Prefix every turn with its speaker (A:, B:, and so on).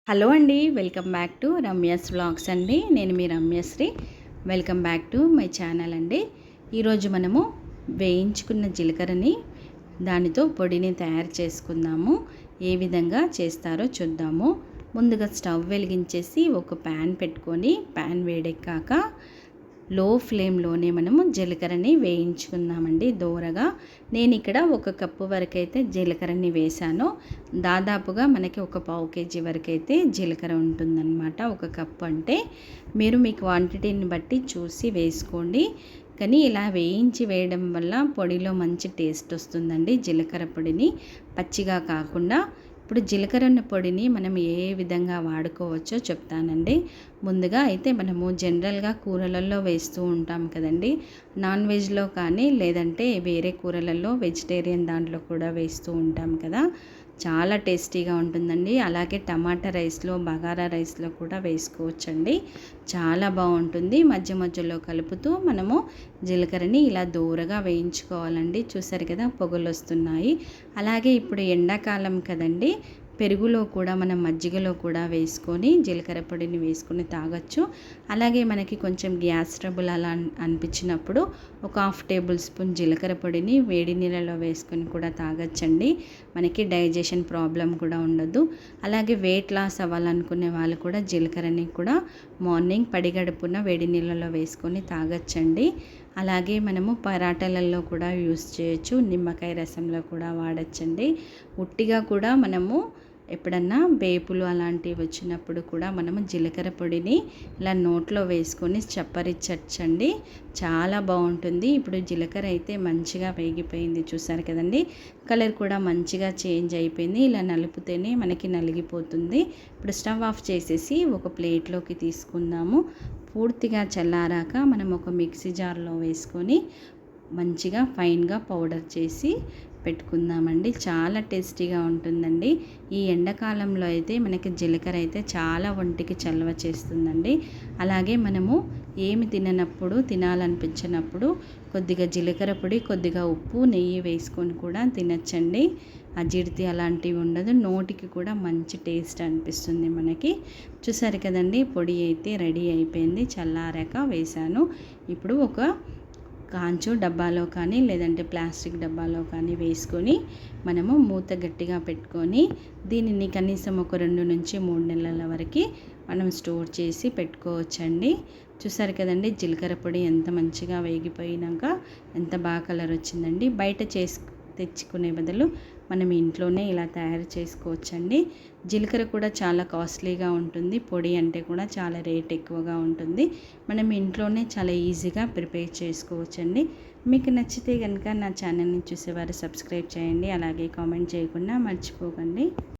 A: Hello అండి, welcome back to Ramya's vlogs అండి. నేను మీ Ramyasri. Welcome back to my channel అండి. ఈరోజు మనము వేయించుకున్న జీలకర్రని దానితో పొడిని తయారు చేసుకుందాము. ఏ విధంగా చేస్తారో చూద్దాము. ముందుగా స్టవ్ వెలిగించేసి ఒక ప్యాన్ పెట్టుకొని ప్యాన్ వేడెక్కాక లో ఫ్లేమ్లోనే మనము జీలకర్రని వేయించుకుందామండి దోరగా. నేను ఇక్కడ 1 కప్పు వరకైతే జీలకర్రని వేశాను. దాదాపుగా మనకి ఒక పావు కేజీ వరకైతే జీలకర్ర ఉంటుందన్నమాట. 1 కప్పు అంటే మీరు మీ క్వాంటిటీని బట్టి చూసి వేసుకోండి. కానీ ఇలా వేయడం వల్ల పొడిలో మంచి టేస్ట్ వస్తుందండి. జీలకర్ర పొడిని పచ్చిగా కాకుండా. ఇప్పుడు జీలకర్ర పొడిని మనం ఏ విధంగా వాడుకోవచ్చో చెప్తానండి. ముందుగా అయితే మనము జనరల్గా కూరలలో వేస్తూ ఉంటాం కదండి. నాన్ వెజ్లో కానీ లేదంటే వేరే కూరలలో వెజిటేరియన్ దాంట్లో కూడా వేస్తూ ఉంటాం కదా. చాలా టేస్టీగా ఉంటుందండి. అలాగే టమాటా రైస్లో, బగారా రైస్లో కూడా వేసుకోవచ్చండి. చాలా బాగుంటుంది. మధ్య మధ్యలో కలుపుతూ మనము జీలకర్రని ఇలా దూరగా వేయించుకోవాలండి. చూసారు కదా, పొగలు వస్తున్నాయి. అలాగే ఇప్పుడు ఎండాకాలం కదండి, పెరుగులో కూడా మనం మజ్జిగలో కూడా వేసుకొని జీలకర్ర పొడిని వేసుకొని తాగొచ్చు. అలాగే మనకి కొంచెం గ్యాస్ ట్రబుల్ అలా అనిపించినప్పుడు ఒక 1/2 టేబుల్ స్పూన్ జీలకర్ర పొడిని వేడి నీళ్ళలో వేసుకొని కూడా తాగొచ్చండి. మనకి డైజెషన్ ప్రాబ్లం కూడా ఉండదు. అలాగే వెయిట్ లాస్ అవ్వాలనుకునే వాళ్ళు కూడా జీలకర్రని కూడా మార్నింగ్ పడిగడుపున వేడి నీళ్ళలో వేసుకొని తాగొచ్చండి. అలాగే మనము పరాటాలలో కూడా యూస్ చేయొచ్చు. నిమ్మకాయ రసంలో కూడా వాడచ్చండి. ఉట్టిగా కూడా మనము ఎప్పుడన్నా వేపులు అలాంటివి వచ్చినప్పుడు కూడా మనము జీలకర్ర పొడిని ఇలా నోట్లో వేసుకొని చప్పరిచ్చచ్చండి. చాలా బాగుంటుంది. ఇప్పుడు జీలకర్ర అయితే మంచిగా వేగిపోయింది. చూసారు కదండి, కలర్ కూడా మంచిగా చేంజ్ అయిపోయింది. ఇలా నలుపుతేనే మనకి నలిగిపోతుంది. ఇప్పుడు స్టవ్ ఆఫ్ చేసేసి ఒక ప్లేట్లోకి తీసుకుందాము. పూర్తిగా చల్లారాక మనం ఒక మిక్సీ జార్లో వేసుకొని మంచిగా ఫైన్గా పౌడర్ చేసి పెట్టుకుందామండి. చాలా టేస్టీగా ఉంటుందండి. ఈ ఎండాకాలంలో అయితే మనకి జీలకర్ర అయితే చాలా ఒంటికి చలవ చేస్తుందండి. అలాగే మనము ఏమి తినాలనిపించినప్పుడు కొద్దిగా జీలకర్ర పొడి, కొద్దిగా ఉప్పు, నెయ్యి వేసుకొని కూడా తినచ్చండి. అజీర్తి అలాంటివి ఉండదు. నోటికి కూడా మంచి టేస్ట్ అనిపిస్తుంది మనకి. చూసారు కదండి, పొడి అయితే రెడీ అయిపోయింది. చల్లారాక వేశాను. ఇప్పుడు ఒక కాంచు డబ్బాలో కానీ లేదంటే ప్లాస్టిక్ డబ్బాలో కానీ వేసుకొని మనము మూత గట్టిగా పెట్టుకొని దీనిని కనీసం ఒక 2 నుంచి 3 నెలల వరకు మనం స్టోర్ చేసి పెట్టుకోవచ్చండి. చూసారు కదండి, జీలకర్ర పొడి ఎంత మంచిగా వేగిపోయినాక ఎంత బాగా కలర్ వచ్చిందండి. బయట తెచ్చుకునే బదులు మనం ఇంట్లోనే ఇలా తయారు చేసుకోవచ్చండి. జీలకర్ర కూడా చాలా కాస్ట్లీగా ఉంటుంది. పొడి అంటే కూడా చాలా రేట్ ఎక్కువగా ఉంటుంది. మనం ఇంట్లోనే చాలా ఈజీగా ప్రిపేర్ చేసుకోవచ్చండి. మీకు నచ్చితే కనుక నా ఛానల్ని చూసేవారు సబ్స్క్రైబ్ చేయండి. అలాగే కామెంట్ చేయకుండా మర్చిపోకండి.